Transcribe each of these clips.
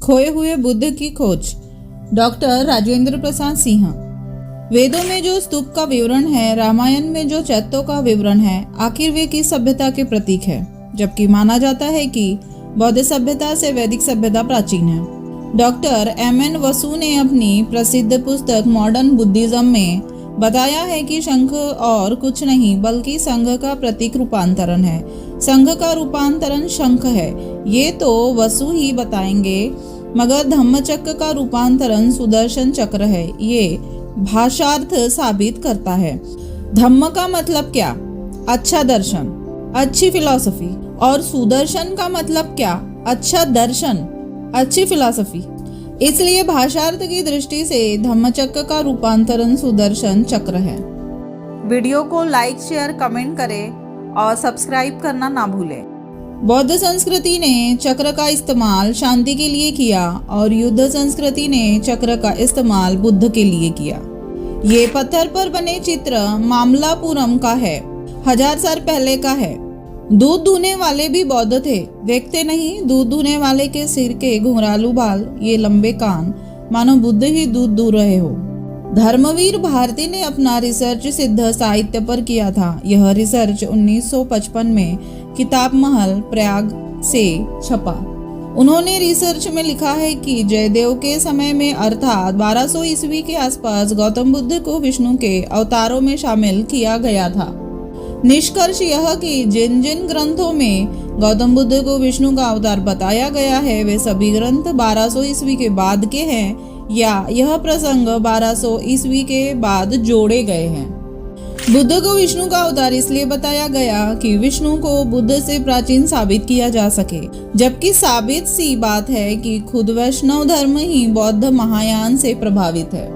खोए हुए बुद्ध की खोज। डॉक्टर राजेंद्र प्रसाद सिंह। वेदों में जो स्तूप का विवरण है, रामायण में जो चैत्यों का विवरण है, आखिर वे किस सभ्यता के प्रतीक है? जबकि माना जाता है कि बौद्ध सभ्यता से वैदिक सभ्यता प्राचीन है। Doctor M.N.. वसु ने अपनी प्रसिद्ध पुस्तक मॉडर्न बुद्धिज्म में बताया है कि शंख और कुछ नहीं बल्कि संघ का प्रतीक रूपांतरण है। संघ का रूपांतरण शंख है, ये तो वसु ही बताएंगे, मगर धम्मचक्र का रूपांतरण सुदर्शन चक्र है, ये भाषार्थ साबित करता है। धम्म का मतलब क्या? अच्छा दर्शन, अच्छी फिलॉसफी। और सुदर्शन का मतलब क्या? अच्छा दर्शन, अच्छी फिलॉसफी। इसलिए भाषार्थ की दृष्टि से धम्मचक्र का रूपांतरण सुदर्शन चक्र है। वीडियो को लाइक, शेयर, कमेंट करें और सब्सक्राइब करना ना भूलें। बौद्ध संस्कृति ने चक्र का इस्तेमाल शांति के लिए किया और युद्ध संस्कृति ने चक्र का इस्तेमाल बुद्ध के लिए किया। ये पत्थर पर बने चित्र मामल्लापुरम का है, 1000 साल पहले का है। दूध दूहने वाले भी बौद्ध थे, देखते नहीं दूध दूहने वाले के सिर के घुंघरालू बाल, ये लंबे कान, मानो बुद्ध ही दूध दूह रहे हो। धर्मवीर भारती ने अपना रिसर्च सिद्ध साहित्य पर किया था। यह रिसर्च 1955 में किताब महल प्रयाग से छपा। उन्होंने रिसर्च में लिखा है कि जयदेव के समय में अर्थात 1200 ईस्वी के आसपास गौतम बुद्ध को विष्णु के अवतारों में शामिल किया गया था। निष्कर्ष यह कि जिन जिन ग्रंथों में गौतम बुद्ध को विष्णु का अवतार बताया गया है, वे सभी ग्रंथ 1200 ईस्वी के बाद के हैं या यह प्रसंग 1200 ईस्वी के बाद जोड़े गए हैं। बुद्ध को विष्णु का अवतार इसलिए बताया गया कि विष्णु को बुद्ध से प्राचीन साबित किया जा सके, जबकि साबित सी बात है कि खुद वैष्णव धर्म ही बौद्ध महायान से प्रभावित है।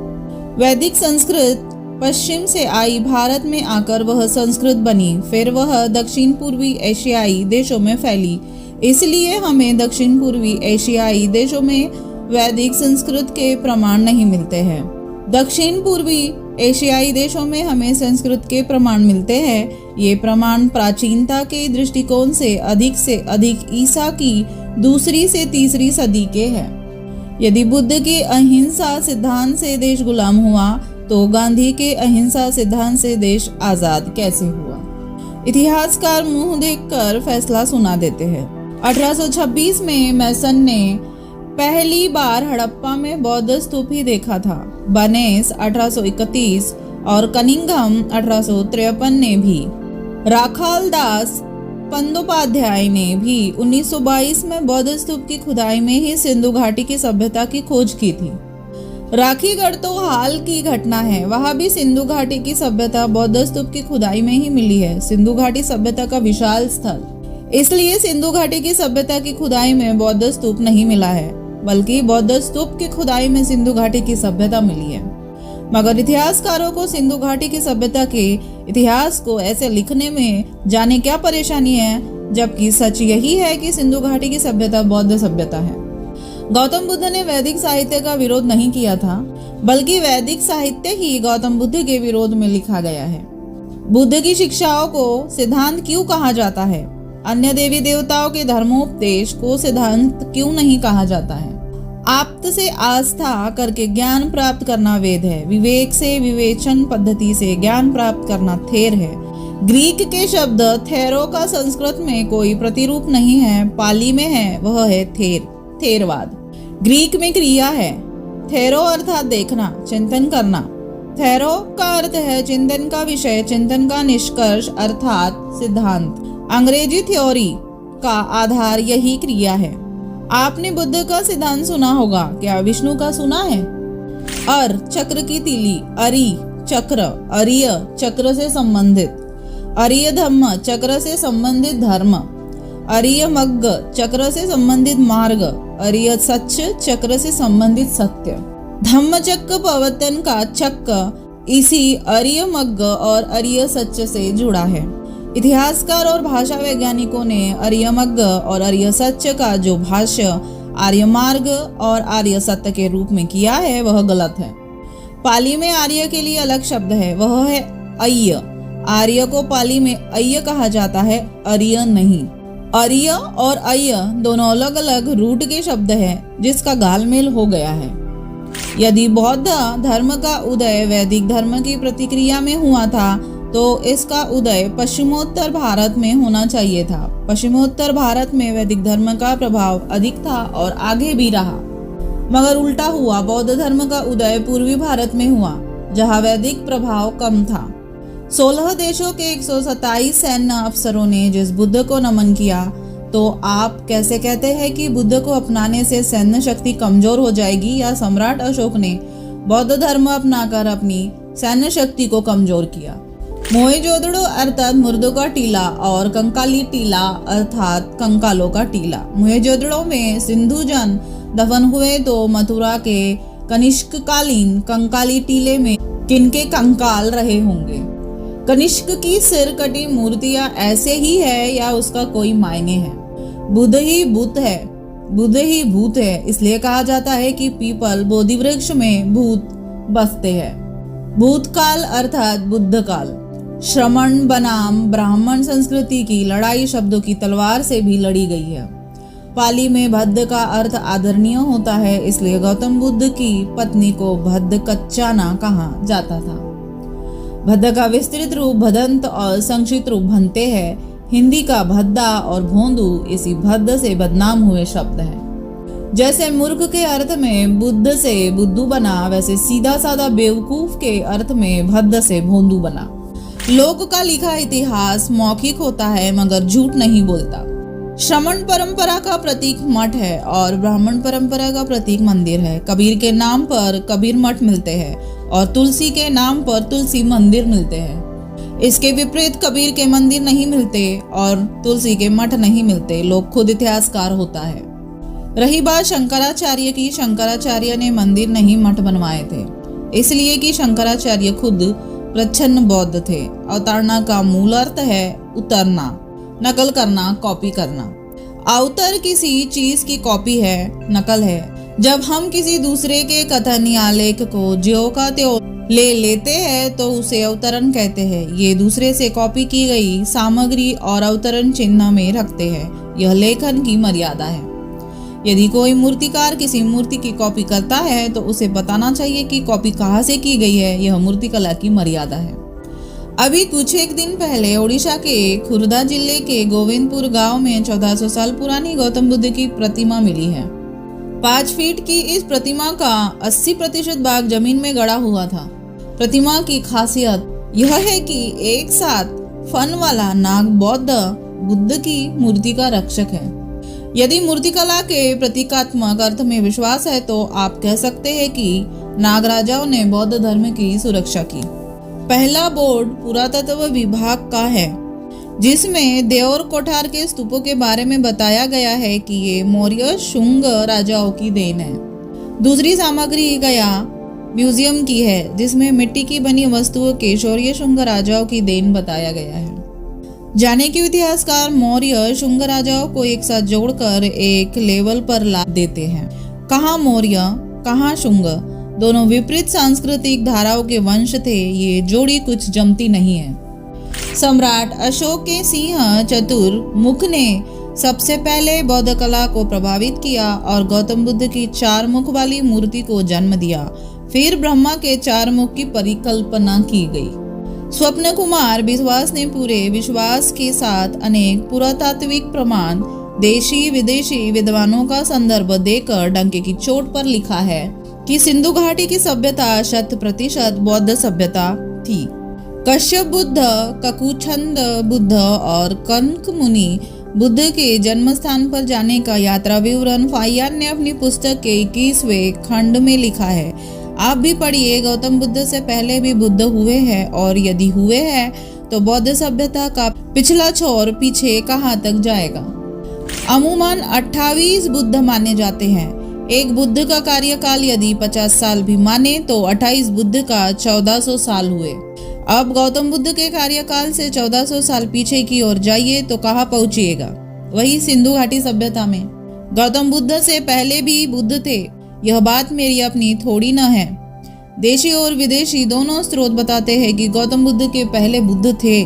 वैदिक संस्कृत पश्चिम से आई, भारत में आकर वह संस्कृत बनी, फिर वह दक्षिण पूर्वी एशियाई देशों में फैली। इसलिए हमें दक्षिण पूर्वी एशियाई देशों में वैदिक संस्कृत के प्रमाण नहीं मिलते हैं। दक्षिण पूर्वी एशियाई देशों में हमें संस्कृत के प्रमाण मिलते हैं। ये प्रमाण प्राचीनता के दृष्टिकोण से अधिक ईसा की 2री से 3री सदी के हैं। यदि बुद्ध के अहिंसा सिद्धांत से देश गुलाम हुआ, तो गांधी के अहिंसा सिद्धांत से देश आजाद कैसे हुआ? इतिहासकार मुंह देखकर फैसला सुना देते हैं। 1826 में मैसन ने पहली बार हड़प्पा में बौद्ध स्तूप ही देखा था। बनेस 1831 और कनिंघम 1853 ने भी। राखालदास बंदोपाध्याय ने भी 1922 में बौद्ध स्तूप की खुदाई में ही सिंधु घाटी की सभ्यता की खोज की थी। राखीगढ़ तो हाल की घटना है, वहां भी सिंधु घाटी की सभ्यता बौद्ध स्तूप की खुदाई में ही मिली है। सिंधु घाटी सभ्यता का विशाल स्थल, इसलिए सिंधु घाटी की सभ्यता की खुदाई में बौद्ध स्तूप नहीं मिला है, बल्कि बौद्ध स्तूप की खुदाई में सिंधु घाटी की सभ्यता मिली है। मगर इतिहासकारों को सिंधु घाटी की सभ्यता के इतिहास को ऐसे लिखने में जाने क्या परेशानी है, जबकि सच यही है कि सिंधु घाटी की सभ्यता बौद्ध सभ्यता है। गौतम बुद्ध ने वैदिक साहित्य का विरोध नहीं किया था, बल्कि वैदिक साहित्य ही गौतम बुद्ध के विरोध में लिखा गया है। बुद्ध की शिक्षाओं को सिद्धांत क्यों कहा जाता है? अन्य देवी देवताओं के धर्मोपदेश को सिद्धांत क्यों नहीं कहा जाता है? आप्त से आस्था करके ज्ञान प्राप्त करना वेद है, विवेक से विवेचन पद्धति से ज्ञान प्राप्त करना थेर है। ग्रीक के शब्द थेरो का संस्कृत में कोई प्रतिरूप नहीं है, पाली में है, वह है थेरवाद। ग्रीक में क्रिया है, थेरो अर्थात देखना, चिंतन करना। थेरो का अर्थ है चिंतन का विषय, चिंतन का निष्कर्ष अर्थात सिद्धांत। अंग्रेजी थ्योरी का आधार यही क्रिया है। आपने बुद्ध का सिद्धांत सुना होगा, क्या विष्णु का सुना है? अर चक्र की तीली, अरि चक्र, अरिय चक्र से संबंधित, अरिय धम्म चक्र से संबंधित धर्म, अरिय मग्ग चक्र से संबंधित मार्ग, अरिय सच चक्र से संबंधित सत्य। धम्म चक्र प्रवर्तन का चक्र इसी अरिय मग्ग और अरिय सच से जुड़ा है। इतिहासकार और भाषा वैज्ञानिकों ने आर्यमग्ग और आर्य सत्य का जो भाष्य आर्य मार्ग और आर्य सत्य के रूप में किया है, वह गलत है। पाली में आर्य के लिए अलग शब्द है, वह है अय्य। आर्य को पाली में अय्य कहा जाता है, आर्य नहीं। अर्य और अय्य दोनों अलग अलग रूट के शब्द हैं जिसका घालमेल हो गया है। यदि बौद्ध धर्म का उदय वैदिक धर्म की प्रतिक्रिया में हुआ था तो इसका उदय पश्चिमोत्तर भारत में होना चाहिए था। पश्चिमोत्तर भारत में वैदिक धर्म का प्रभाव अधिक था और आगे भी रहा, मगर उल्टा हुआ। बौद्ध धर्म का उदय पूर्वी भारत में हुआ जहां वैदिक प्रभाव कम था। 16 देशों के 127 सैन्य अफसरों ने जिस बुद्ध को नमन किया, तो आप कैसे कहते हैं कि बुद्ध को अपनाने से सैन्य शक्ति कमजोर हो जाएगी, या सम्राट अशोक ने बौद्ध धर्म अपनाकर अपनी सैन्य शक्ति को कमजोर किया। मोहेंजोदड़ो अर्थात मुर्दों का टीला और कंकाली टीला अर्थात कंकालों का टीला। मोहेंजोदड़ो में सिंधु जन दफन हुए तो मथुरा के कनिष्ककालीन कंकाली टीले में किनके कंकाल रहे होंगे? कनिष्क की सिर कटी मूर्तियां ऐसे ही है या उसका कोई मायने है? बुद्ध ही भूत है, बुद्ध ही भूत है, इसलिए कहा जाता है कि पीपल बोधि वृक्ष में भूत बसते हैं। भूतकाल अर्थात बुद्ध काल। श्रमण बनाम ब्राह्मण संस्कृति की लड़ाई शब्दों की तलवार से भी लड़ी गई है। पाली में भद्द का अर्थ आदरणीय होता है, इसलिए गौतम बुद्ध की पत्नी को भद्द कच्चाना कहा जाता था। भद्द का विस्तृत रूप भदंत और संक्षिप्त रूप भंते है। हिंदी का भद्दा और भोंदू इसी भद्द से बदनाम हुए शब्द हैं। जैसे मूर्ख के अर्थ में बुद्ध से बुद्धू बना, वैसे सीधा साधा बेवकूफ के अर्थ में भद्द से भोंदू बना। लोक का लिखा इतिहास मौखिक होता है मगर झूठ नहीं बोलता। श्रमण परंपरा का प्रतीक मठ है और ब्राह्मण परंपरा का प्रतीक मंदिर है। कबीर के नाम पर कबीर मठ मिलते हैं और तुलसी के नाम पर तुलसी मंदिर मिलते हैं। इसके विपरीत कबीर के मंदिर नहीं मिलते और तुलसी के मठ नहीं मिलते। लोग खुद इतिहासकार होता है। रही बात शंकराचार्य की, शंकराचार्य ने मंदिर नहीं मठ बनवाए थे, इसलिए कि शंकराचार्य खुद प्रच्छन्न बौद्ध थे। अवतारणा का मूल अर्थ है उतरना, नकल करना, कॉपी करना। अवतर किसी चीज की कॉपी है, नकल है। जब हम किसी दूसरे के कथन या लेख को ज्यों का त्यों ले लेते हैं तो उसे अवतरण कहते हैं। ये दूसरे से कॉपी की गई सामग्री और अवतरण चिन्ह में रखते हैं। यह लेखन की मर्यादा है। यदि कोई मूर्तिकार किसी मूर्ति की कॉपी करता है तो उसे बताना चाहिए कि कॉपी कहाँ से की गई है। यह मूर्तिकला की मर्यादा है। अभी कुछ एक दिन पहले ओडिशा के खुर्दा जिले के गोविंदपुर गांव में 1400 साल पुरानी गौतम बुद्ध की प्रतिमा मिली है। 5 फीट की इस प्रतिमा का 80% भाग जमीन में गड़ा हुआ था। प्रतिमा की खासियत यह है कि एक साथ फन वाला नाग बौद्ध बुद्ध की मूर्ति का रक्षक है। यदि मूर्तिकला के प्रतीकात्मक अर्थ में विश्वास है तो आप कह सकते हैं कि नागराजाओं ने बौद्ध धर्म की सुरक्षा की। पहला बोर्ड पुरातत्व विभाग का है जिसमें देवर कोठार के स्तूपों के बारे में बताया गया है कि ये मौर्य शुंग राजाओं की देन है। दूसरी सामग्री गया म्यूजियम की है जिसमें मिट्टी की बनी वस्तुओं के शौर्य शुंग राजाओं की देन बताया गया है। जाने के इतिहासकार मौर्य शुंग राजाओं को एक साथ जोड़कर एक लेवल पर ला देते हैं। कहाँ मौर्य कहाँ शुंग, दोनों विपरीत सांस्कृतिक धाराओं के वंश थे। ये जोड़ी कुछ जमती नहीं है। सम्राट अशोक के सिंह चतुर्मुख ने सबसे पहले बौद्ध कला को प्रभावित किया और गौतम बुद्ध की 4 मुख वाली मूर्ति को जन्म दिया। फिर ब्रह्मा के 4 मुख की परिकल्पना की गई। स्वप्न कुमार विश्वास ने पूरे विश्वास के साथ अनेक पुरातात्विक प्रमाण देशी विदेशी विद्वानों का संदर्भ देकर डंके की चोट पर लिखा है कि सिंधु घाटी की सभ्यता 100% बौद्ध सभ्यता थी। कश्यप बुद्ध, ककुछंद बुद्ध और कनक मुनि बुद्ध के जन्म स्थान पर जाने का यात्रा विवरण फाहियान ने अपनी पुस्तक के 21वें खंड में लिखा है। आप भी पढ़िए। गौतम बुद्ध से पहले भी बुद्ध हुए हैं और यदि हुए हैं तो बौद्ध सभ्यता का पिछला छोर पीछे कहाँ तक जाएगा। अमूमन 28 बुद्ध माने जाते हैं। एक बुद्ध का कार्यकाल यदि 50 साल भी माने तो 28 बुद्ध का 1400 साल हुए। अब गौतम बुद्ध के कार्यकाल से 1400 साल पीछे की ओर जाइए तो कहाँ पहुंचिएगा? वही सिंधु घाटी सभ्यता में। गौतम बुद्ध से पहले भी बुद्ध थे। यह बात मेरी अपनी थोड़ी न है। देशी और विदेशी दोनों स्रोत बताते हैं कि गौतम बुद्ध के पहले बुद्ध थे।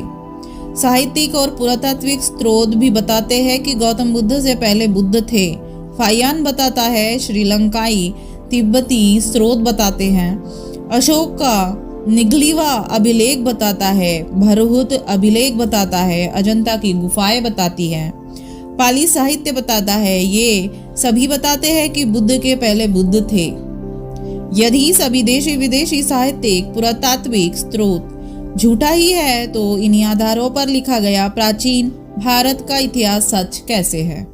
साहित्यिक और पुरातात्विक स्रोत भी बताते हैं कि गौतम बुद्ध से पहले बुद्ध थे। फाहियान बताता है, श्रीलंकाई तिब्बती स्रोत बताते हैं, अशोक का निगलीवा अभिलेख बताता है, भरहुत अभिलेख बताता है, अजंता की गुफाएं बताती हैं, पाली साहित्य बताता है। ये सभी बताते हैं कि बुद्ध के पहले बुद्ध थे। यदि सभी देशी विदेशी साहित्यिक पुरातात्विक स्रोत झूठा ही है तो इन्हीं आधारों पर लिखा गया प्राचीन भारत का इतिहास सच कैसे है।